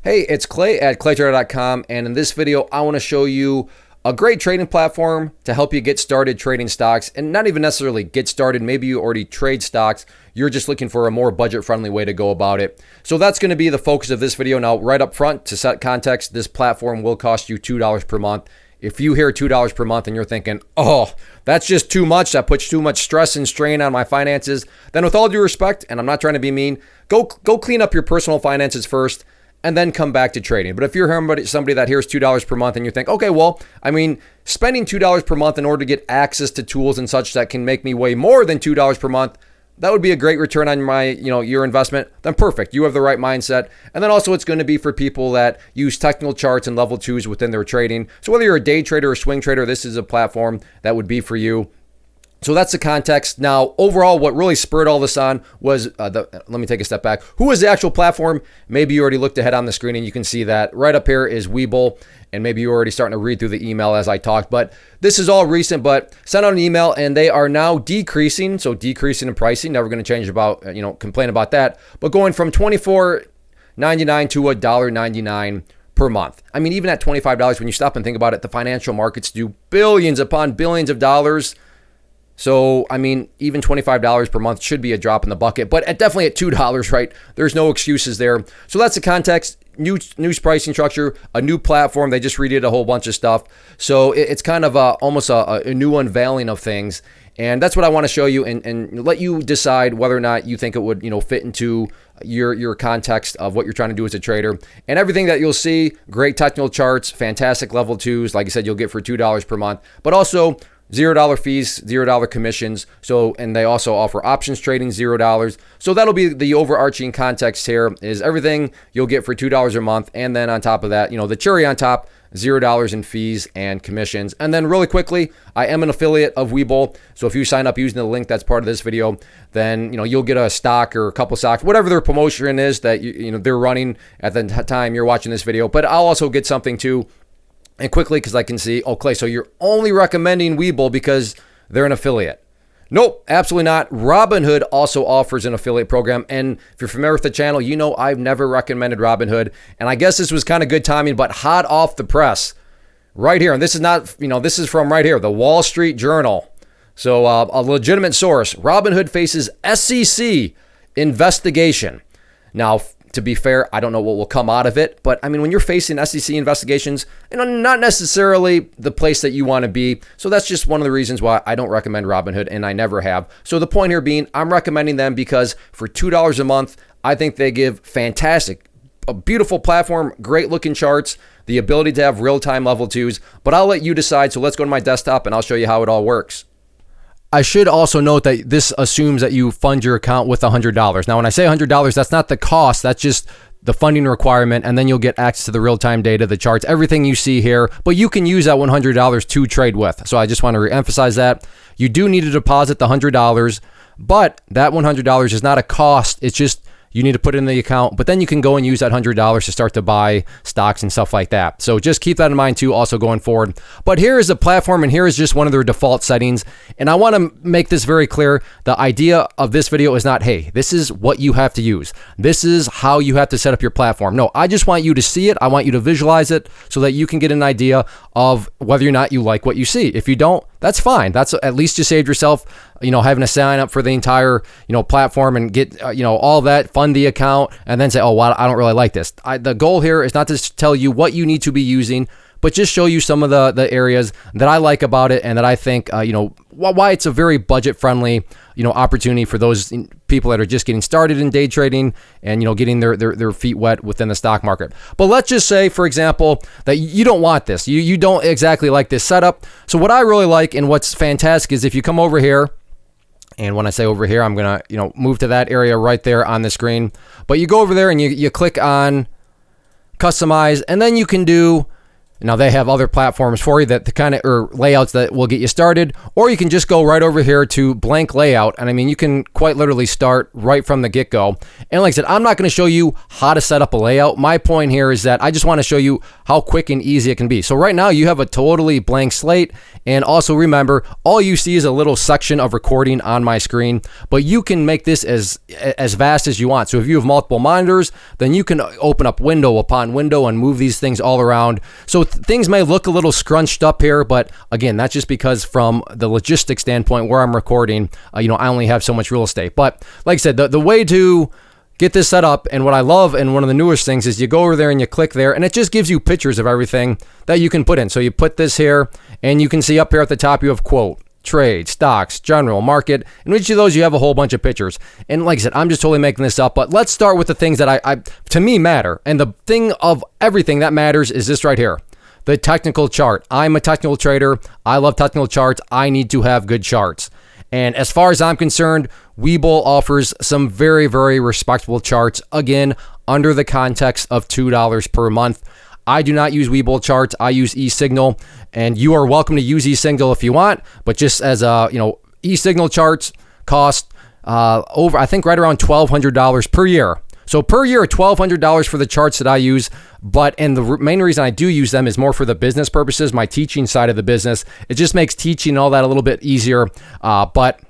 Hey, it's Clay at claytrader.com, and in this video, I want to show you a great trading platform to help you get started trading stocks, and not even necessarily get started. Maybe you already trade stocks. You're just looking for a more budget-friendly way to go about it. So that's going to be the focus of this video. Now, right up front, to set context, this platform will cost you $2 per month. If you hear $2 per month and you're thinking, oh, that's just too much, that puts too much stress and strain on my finances, then with all due respect, and I'm not trying to be mean, go clean up your personal finances first, and then come back to trading. But if you're somebody that hears $2 per month and you think, okay, well, I mean, spending $2 per month in order to get access to tools and such that can make me way more than $2 per month, that would be a great return on my, your investment, then perfect. You have the right mindset. And then also it's going to be for people that use technical charts and level 2s within their trading. So whether you're a day trader or swing trader, this is a platform that would be for you. So that's the context. Now, overall, what really spurred all this on was, let me take a step back. Who is the actual platform? Maybe you already looked ahead on the screen and you can see that right up here is Webull. And maybe you're already starting to read through the email as I talked. But this is all recent, but sent out an email and they are now decreasing. So decreasing in pricing, never going to change about, complain about that. But going from $24.99 to $1.99 per month. I mean, even at $25, when you stop and think about it, the financial markets do billions upon billions of dollars. So, I mean, even $25 per month should be a drop in the bucket, but definitely at $2, right? There's no excuses there. So that's the context. New pricing structure, a new platform. They just redid a whole bunch of stuff. So it's kind of almost a new unveiling of things. And that's what I want to show you and let you decide whether or not you think it would, fit into your context of what you're trying to do as a trader. And everything that you'll see, great technical charts, fantastic level 2s. Like I said, you'll get for $2 per month, but also $0 fees, $0 commissions. So, and they also offer options trading, $0. So that'll be the overarching context here is everything you'll get for $2 a month. And then on top of that, the cherry on top, $0 in fees and commissions. And then really quickly, I am an affiliate of Webull. So if you sign up using the link that's part of this video, then, you'll get a stock or a couple stocks, whatever their promotion is that, they're running at the time you're watching this video. But I'll also get something too. And quickly, because I can see, oh, Clay, so you're only recommending Webull because they're an affiliate. Nope, absolutely not. Robinhood also offers an affiliate program. And if you're familiar with the channel, I've never recommended Robinhood. And I guess this was kind of good timing, but hot off the press right here. And this is not, this is from right here, the Wall Street Journal. So a legitimate source. Robinhood faces SEC investigation. Now, to be fair, I don't know what will come out of it, but I mean, when you're facing SEC investigations, not necessarily the place that you want to be. So that's just one of the reasons why I don't recommend Robinhood, and I never have. So the point here being, I'm recommending them because for $2 a month, I think they give a beautiful platform, great looking charts, the ability to have real-time level 2s, but I'll let you decide. So let's go to my desktop and I'll show you how it all works. I should also note that this assumes that you fund your account with $100. Now, when I say $100, that's not the cost. That's just the funding requirement. And then you'll get access to the real-time data, the charts, everything you see here. But you can use that $100 to trade with. So I just want to reemphasize that. You do need to deposit the $100, but that $100 is not a cost. It's just you need to put it in the account, but then you can go and use that $100 to start to buy stocks and stuff like that. So just keep that in mind too, also going forward. But here is a platform, and here is just one of their default settings. And I want to make this very clear. The idea of this video is not, hey, this is what you have to use. This is how you have to set up your platform. No, I just want you to see it. I want you to visualize it so that you can get an idea of whether or not you like what you see. If you don't, that's fine. That's at least you saved yourself, having to sign up for the entire, platform and get, all that, fund the account, and then say, oh, well, I don't really like this. The goal here is not to tell you what you need to be using, but just show you some of the areas that I like about it and that I think, why it's a very budget-friendly, opportunity for those people that are just getting started in day trading and, getting their feet wet within the stock market. But let's just say, for example, that you don't want this. You don't exactly like this setup. So what I really like and what's fantastic is if you come over here, and when I say over here, I'm going to, move to that area right there on the screen. But you go over there and you click on customize, and then you can do Now they have other platforms for you that the kind of or layouts that will get you started, or you can just go right over here to blank layout. And I mean, you can quite literally start right from the get-go. And like I said, I'm not going to show you how to set up a layout. My point here is that I just want to show you how quick and easy it can be. So right now you have a totally blank slate. And also remember, all you see is a little section of recording on my screen, but you can make this as vast as you want. So if you have multiple monitors, then you can open up window upon window and move these things all around. So things may look a little scrunched up here, but again, that's just because from the logistics standpoint where I'm recording, I only have so much real estate. But like I said, the way to get this set up, and what I love, and one of the newest things is you go over there and you click there, and it just gives you pictures of everything that you can put in. So you put this here, and you can see up here at the top you have quote, trade, stocks, general, market. In each of those, you have a whole bunch of pictures. And like I said, I'm just totally making this up, but let's start with the things that I to me matter. And the thing of everything that matters is this right here, the technical chart. I'm a technical trader. I love technical charts. I need to have good charts. And as far as I'm concerned, Webull offers some very, very respectable charts, again, under the context of $2 per month. I do not use Webull charts. I use eSignal, and you are welcome to use eSignal if you want, but just as eSignal charts cost over, I think, right around $1,200 per year. So per year, $1,200 for the charts that I use. And the main reason I do use them is more for the business purposes, my teaching side of the business. It just makes teaching and all that a little bit easier. But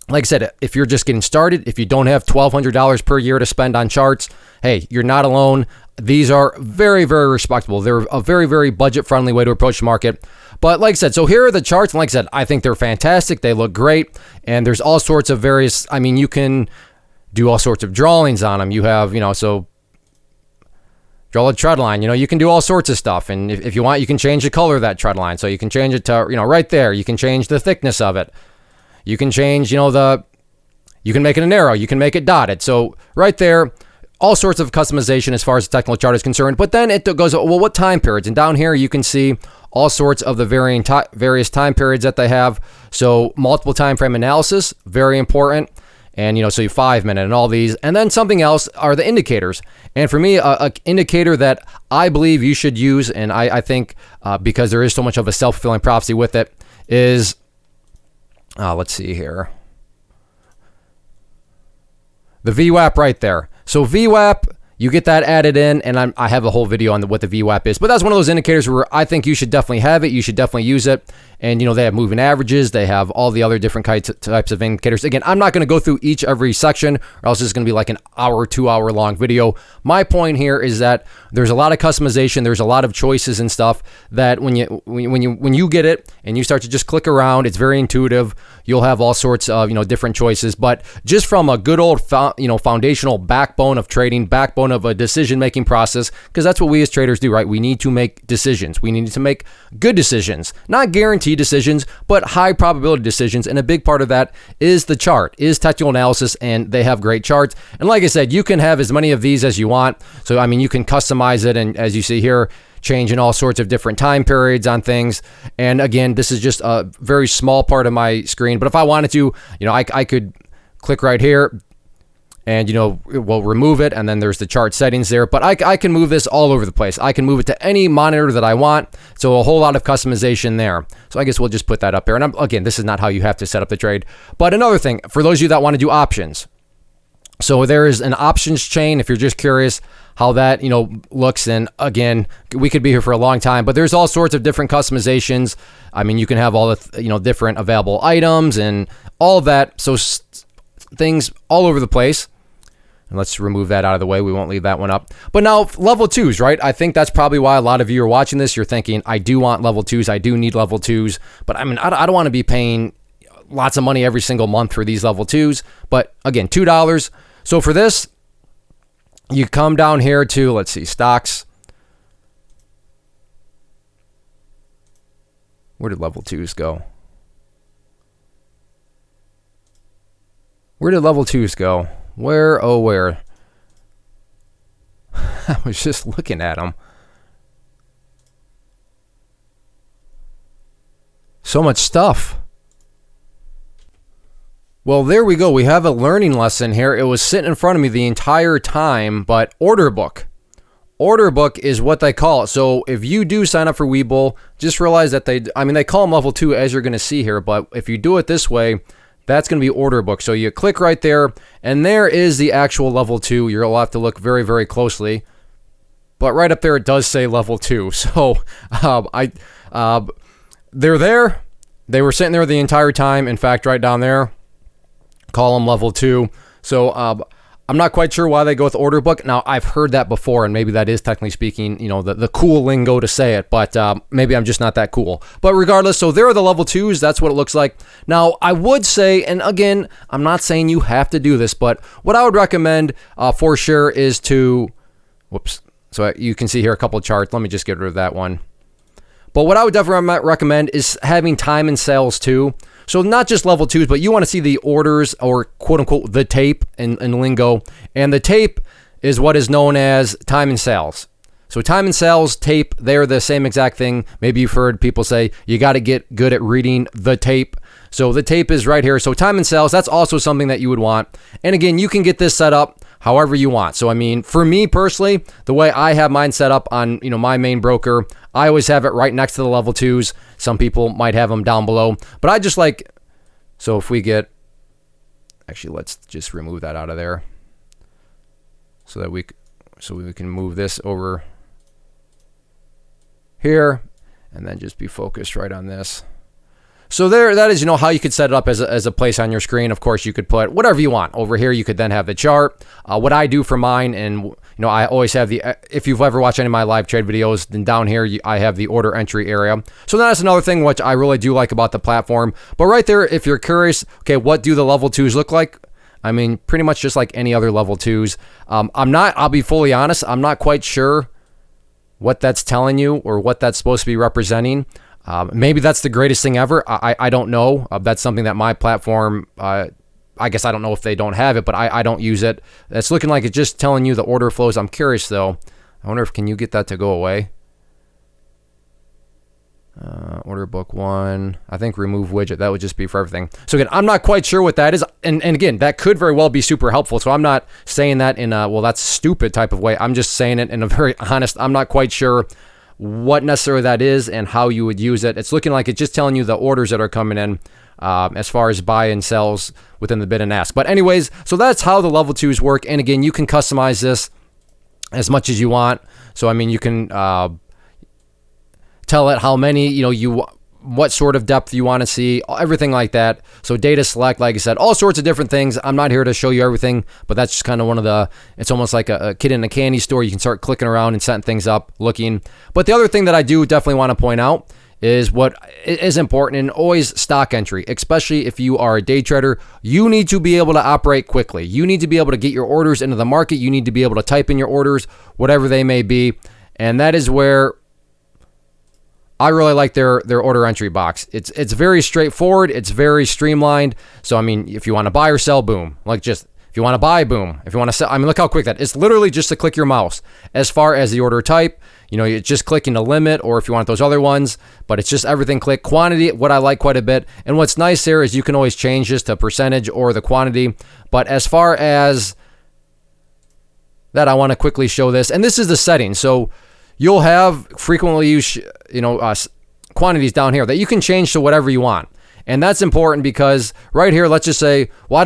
like I said, if you're just getting started, if you don't have $1,200 per year to spend on charts, hey, you're not alone. These are very, very respectable. They're a very, very budget-friendly way to approach the market. But like I said, so here are the charts. And like I said, I think they're fantastic. They look great. And there's all sorts of various, you can do all sorts of drawings on them. You have, so draw a trend line, you can do all sorts of stuff. And if you want, you can change the color of that trend line. So you can change it to, right there. You can change the thickness of it. You can change, you can make it an arrow. You can make it dotted. So right there, all sorts of customization as far as the technical chart is concerned. But then it goes, well, what time periods? And down here, you can see all sorts of the various time periods that they have. So multiple time frame analysis, very important. And, so you 5 minute and all these. And then something else are the indicators. And for me, a indicator that I believe you should use, and I think because there is so much of a self-fulfilling prophecy with it, is, let's see here. The VWAP right there. So VWAP, you get that added in, and I have a whole video on what the VWAP is. But that's one of those indicators where I think you should definitely have it. You should definitely use it. And, they have moving averages. They have all the other different types of indicators. Again, I'm not going to go through every section, or else it's going to be like an hour, 2 hour long video. My point here is that there's a lot of customization. There's a lot of choices and stuff that when you get it and you start to just click around, it's very intuitive. You'll have all sorts of, different choices. But just from a good old, foundational backbone of trading, backbone of a decision-making process, because that's what we as traders do, right? We need to make decisions. We need to make good decisions, not guaranteed decisions, but high probability decisions. And a big part of that is the chart, is technical analysis, and they have great charts. And like I said, you can have as many of these as you want. So, you can customize it. And as you see here, changing all sorts of different time periods on things. And again, this is just a very small part of my screen. But if I wanted to, I could click right here and, we'll remove it. And then there's the chart settings there. But I can move this all over the place. I can move it to any monitor that I want. So a whole lot of customization there. So I guess we'll just put that up here. And again, this is not how you have to set up the trade. But another thing, for those of you that want to do options. So there is an options chain if you're just curious how that, looks. And again, we could be here for a long time, but there's all sorts of different customizations. You can have all the, different available items and all of that. So things all over the place. And let's remove that out of the way. We won't leave that one up. But now level 2s, right? I think that's probably why a lot of you are watching this. You're thinking, I do want level 2s. I do need level 2s. But I don't want to be paying lots of money every single month for these level 2s. But again, $2. So for this, you come down here to, let's see, stocks. Where did level 2s go? Where did level 2s go? Where? Oh, where? I was just looking at them. So much stuff. Well, there we go. We have a learning lesson here. It was sitting in front of me the entire time, but order book. Order book is what they call it. So if you do sign up for Webull, just realize that they call them level 2, as you're going to see here. But if you do it this way, that's going to be order book. So you click right there, and there is the actual level 2. You'll have to look very, very closely. But right up there, it does say level 2. So they're there. They were sitting there the entire time. In fact, right down there, column level 2. So I'm not quite sure why they go with order book. Now, I've heard that before, and maybe that is technically speaking, the cool lingo to say it, but maybe I'm just not that cool. But regardless, so there are the level 2s. That's what it looks like. Now, I would say, and again, I'm not saying you have to do this, but what I would recommend for sure is to, so you can see here a couple of charts. Let me just get rid of that one. But what I would definitely recommend is having time and sales too. So not just level 2s, but you want to see the orders, or quote unquote the tape in lingo. And the tape is what is known as time and sales. So time and sales, tape, they're the same exact thing. Maybe you've heard people say you got to get good at reading the tape. So the tape is right here. So time and sales, that's also something that you would want. And again, you can get this set up however you want. So I mean, for me personally, the way I have mine set up on my main broker, I always have it right next to the level 2s. Some people might have them down below, but I just like, so if we get, actually let's just remove that out of there so that we can move this over here and then just be focused right on this. So there, that is, how you could set it up as a place on your screen. Of course, you could put whatever you want over here. You could then have the chart. What I do for mine, and I always have if you've ever watched any of my live trade videos, then down here I have the order entry area. So that's another thing which I really do like about the platform. But right there, if you're curious, okay, what do the level 2s look like? I mean, pretty much just like any other level 2s. I'll be fully honest, I'm not quite sure what that's telling you or what that's supposed to be representing. Maybe that's the greatest thing ever. I don't know. That's something that my platform, I guess I don't know if they don't have it, but I don't use it. It's looking like it's just telling you the order flows. I'm curious though. I wonder if, can you get that to go away? Order book 1. I think remove widget. That would just be for everything. So again, I'm not quite sure what that is. And again, that could very well be super helpful. So I'm not saying that in a, well, that's stupid type of way. I'm just saying it in a very honest, I'm not quite sure what necessarily that is and how you would use it. It's looking like it's just telling you the orders that are coming in as far as buy and sells within the bid and ask. But anyways, so that's how the level 2s work. And again, you can customize this as much as you want. So I mean, you can tell it how many, what sort of depth you want to see, everything like that. So data select, like I said, all sorts of different things. I'm not here to show you everything, but that's just kind of one of the, it's almost like a kid in a candy store. You can start clicking around and setting things up, looking. But the other thing that I do definitely want to point out is what is important, and always stock entry, especially if you are a day trader. You need to be able to operate quickly. You need to be able to get your orders into the market. You need to be able to type in your orders, whatever they may be. And that is where I really like their order entry box. It's very straightforward. It's very streamlined. So, I mean, if you want to buy or sell, boom. Like just, if you want to buy, boom. If you want to sell, I mean, look how quick that is. It's literally just to click your mouse. As far as the order type, it's just clicking the limit, or if you want those other ones, but it's just everything click. Quantity, what I like quite a bit. And what's nice there is you can always change this to percentage or the quantity. But as far as that, I want to quickly show this. And this is the settings. So you'll have frequently used, quantities down here that you can change to whatever you want. And that's important because right here, let's just say, well, I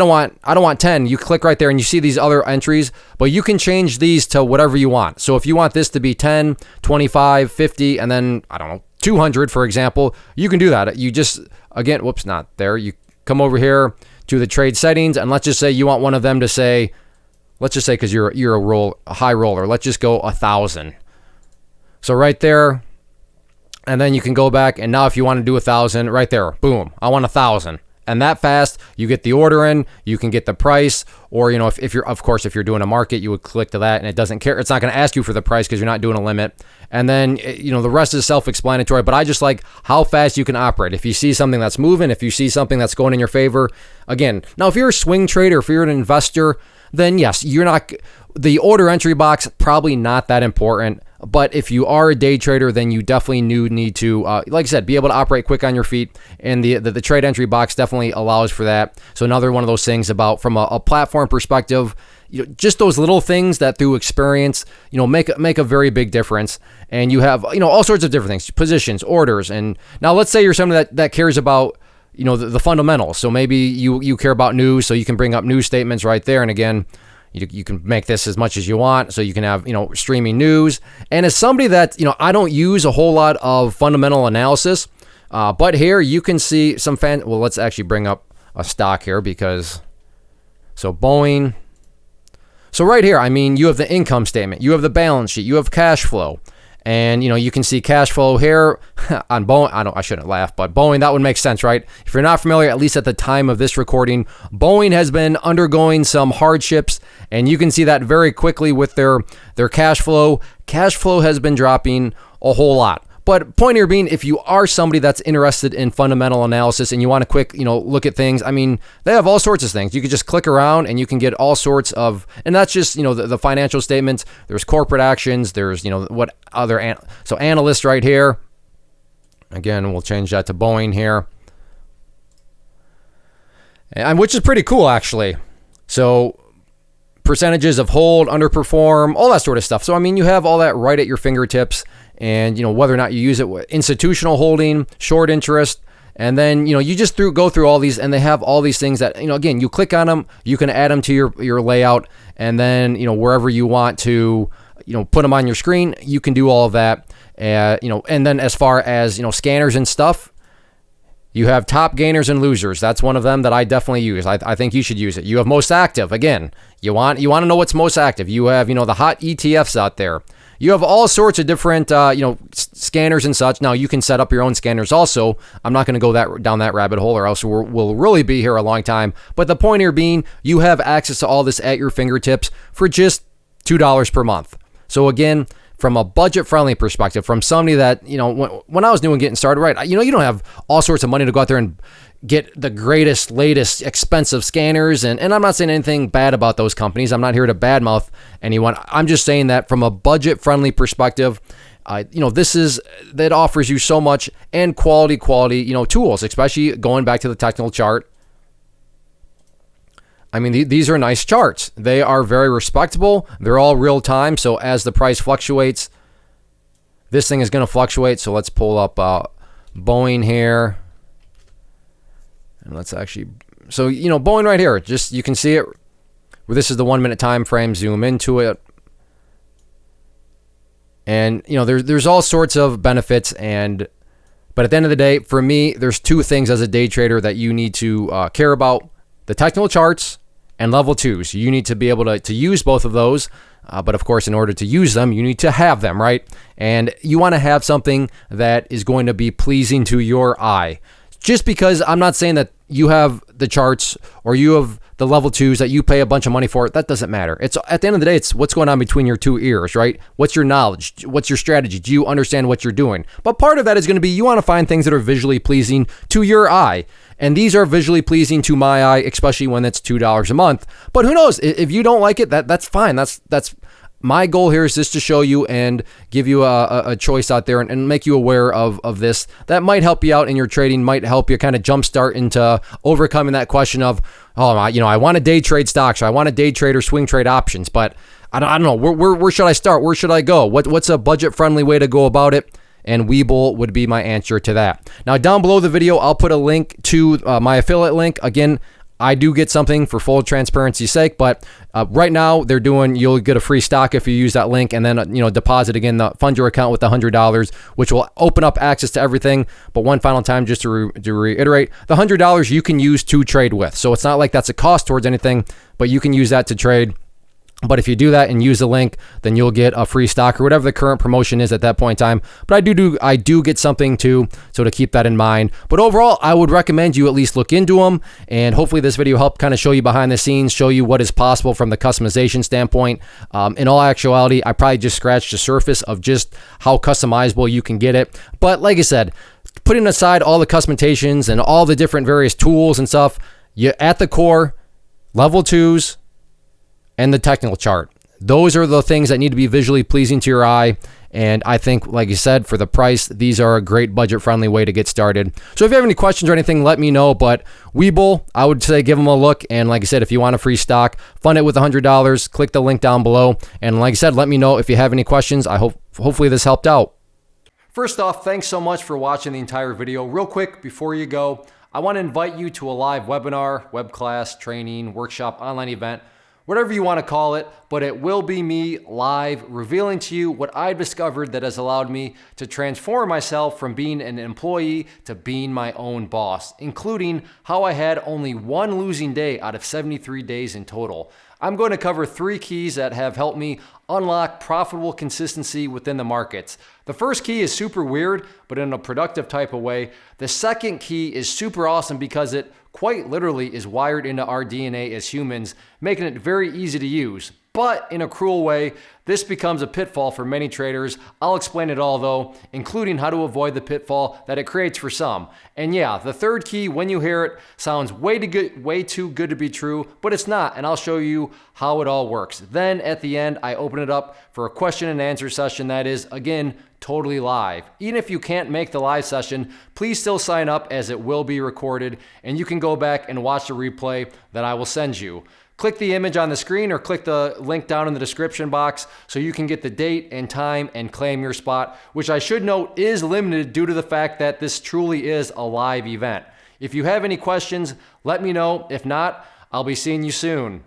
don't want 10. You click right there and you see these other entries, but you can change these to whatever you want. So if you want this to be 10, 25, 50, and then, 200, for example, you can do that. You just, again, whoops, not there. You come over here to the trade settings, and let's just say you want one of them to say, let's just say, because you're a high roller, let's just go 1,000. So right there, and then you can go back, and now if you want to do 1,000, right there, boom, I want 1,000. And that fast, you get the order in, you can get the price, or if you're, of course, if you're doing a market, you would click to that, and it doesn't care. It's not going to ask you for the price because you're not doing a limit. And then the rest is self-explanatory. But I just like how fast you can operate. If you see something that's moving, if you see something that's going in your favor, again, now if you're a swing trader, if you're an investor, then yes, the order entry box probably not that important. But if you are a day trader, then you definitely need to, like I said, be able to operate quick on your feet. And the trade entry box definitely allows for that. So another one of those things about, from a platform perspective, just those little things that through experience, make a very big difference. And you have, all sorts of different things, positions, orders. And now let's say you're somebody that cares about, the fundamentals. So maybe you care about news, so you can bring up news statements right there. And again, you can make this as much as you want, so you can have, streaming news. And as somebody that, I don't use a whole lot of fundamental analysis, but here you can see some well, let's actually bring up a stock here so Boeing. So right here, you have the income statement, you have the balance sheet, you have cash flow. And, you can see cash flow here on Boeing. I shouldn't laugh, but Boeing, that would make sense, right? If you're not familiar, at least at the time of this recording, Boeing has been undergoing some hardships, and you can see that very quickly with their cash flow. Cash flow has been dropping a whole lot. But point here being, if you are somebody that's interested in fundamental analysis and you want a quick, look at things, they have all sorts of things. You can just click around and you can get all sorts of, and that's just, the financial statements. There's corporate actions. There's, what other, so analysts right here. Again, we'll change that to Boeing here. And which is pretty cool, actually. So percentages of hold, underperform, all that sort of stuff. So, you have all that right at your fingertips. And, whether or not you use it with institutional holding, short interest, and then, you just go through all these, and they have all these things that, again, you click on them, you can add them to your layout, and then, wherever you want to, put them on your screen, you can do all of that. And then as far as, scanners and stuff, you have top gainers and losers. That's one of them that I definitely use. I think you should use it. You have most active. Again, you want to know what's most active. You have, the hot ETFs out there. You have all sorts of different, scanners and such. Now, you can set up your own scanners also. I'm not going to go down that rabbit hole, or else we'll really be here a long time. But the point here being, you have access to all this at your fingertips for just $2 per month. So again, from a budget-friendly perspective, from somebody that, when I was new and getting started, right, you don't have all sorts of money to go out there and get the greatest, latest, expensive scanners. And I'm not saying anything bad about those companies. I'm not here to badmouth anyone. I'm just saying that from a budget-friendly perspective, that offers you so much, and quality, tools, especially going back to the technical chart. These are nice charts. They are very respectable. They're all real time. So as the price fluctuates, this thing is going to fluctuate. So let's pull up Boeing here. And let's actually, Boeing right here, just, you can see it. This is the 1 minute time frame. Zoom into it. And, there's all sorts of benefits. But at the end of the day, for me, there's two things as a day trader that you need to care about: the technical charts and level 2s. You need to be able to use both of those. But of course, in order to use them, you need to have them, right? And you want to have something that is going to be pleasing to your eye. Just because I'm not saying that you have the charts or you have the level 2s that you pay a bunch of money for, that doesn't matter. It's at the end of the day, it's what's going on between your two ears, right? What's your knowledge? What's your strategy? Do you understand what you're doing? But part of that is going to be, you want to find things that are visually pleasing to your eye. And these are visually pleasing to my eye, especially when it's $2 a month. But who knows? If you don't like it, that's fine. That's my goal here is just to show you and give you a choice out there and make you aware of this. That might help you out in your trading, might help you kind of jumpstart into overcoming that question of, I want to day trade stocks, or I want to day trade or swing trade options, but I don't know, where should I start? Where should I go? What's a budget-friendly way to go about it? And Webull would be my answer to that. Now, down below the video, I'll put a link to my affiliate link. Again, I do get something for full transparency's sake, but right now you'll get a free stock if you use that link, and then deposit again, fund your account with $100, which will open up access to everything. But one final time, just to reiterate, the $100 you can use to trade with. So it's not like that's a cost towards anything, but you can use that to trade. But if you do that and use the link, then you'll get a free stock or whatever the current promotion is at that point in time. But I do get something too, so to keep that in mind. But overall, I would recommend you at least look into them, and hopefully this video helped kind of show you behind the scenes, show you what is possible from the customization standpoint. In all actuality, I probably just scratched the surface of just how customizable you can get it. But like I said, putting aside all the customizations and all the different various tools and stuff, at the core, level 2s, and the technical chart. Those are the things that need to be visually pleasing to your eye. And I think, like you said, for the price, these are a great budget-friendly way to get started. So if you have any questions or anything, let me know. But Webull, I would say give them a look. And like I said, if you want a free stock, fund it with $100. Click the link down below. And like I said, let me know if you have any questions. Hopefully this helped out. First off, thanks so much for watching the entire video. Real quick, before you go, I want to invite you to a live webinar, web class, training, workshop, online event, whatever you want to call it, but it will be me live revealing to you what I've discovered that has allowed me to transform myself from being an employee to being my own boss, including how I had only one losing day out of 73 days in total. I'm going to cover 3 keys that have helped me unlock profitable consistency within the markets. The first key is super weird, but in a productive type of way. The second key is super awesome because it quite literally is wired into our DNA as humans, making it very easy to use. But in a cruel way, this becomes a pitfall for many traders. I'll explain it all though, including how to avoid the pitfall that it creates for some. And yeah, the third key, when you hear it, sounds way too good to be true, but it's not, and I'll show you how it all works. Then at the end, I open it up for a question and answer session that is, again, totally live. Even if you can't make the live session, please still sign up as it will be recorded, and you can go back and watch the replay that I will send you. Click the image on the screen or click the link down in the description box so you can get the date and time and claim your spot, which I should note is limited due to the fact that this truly is a live event. If you have any questions, let me know. If not, I'll be seeing you soon.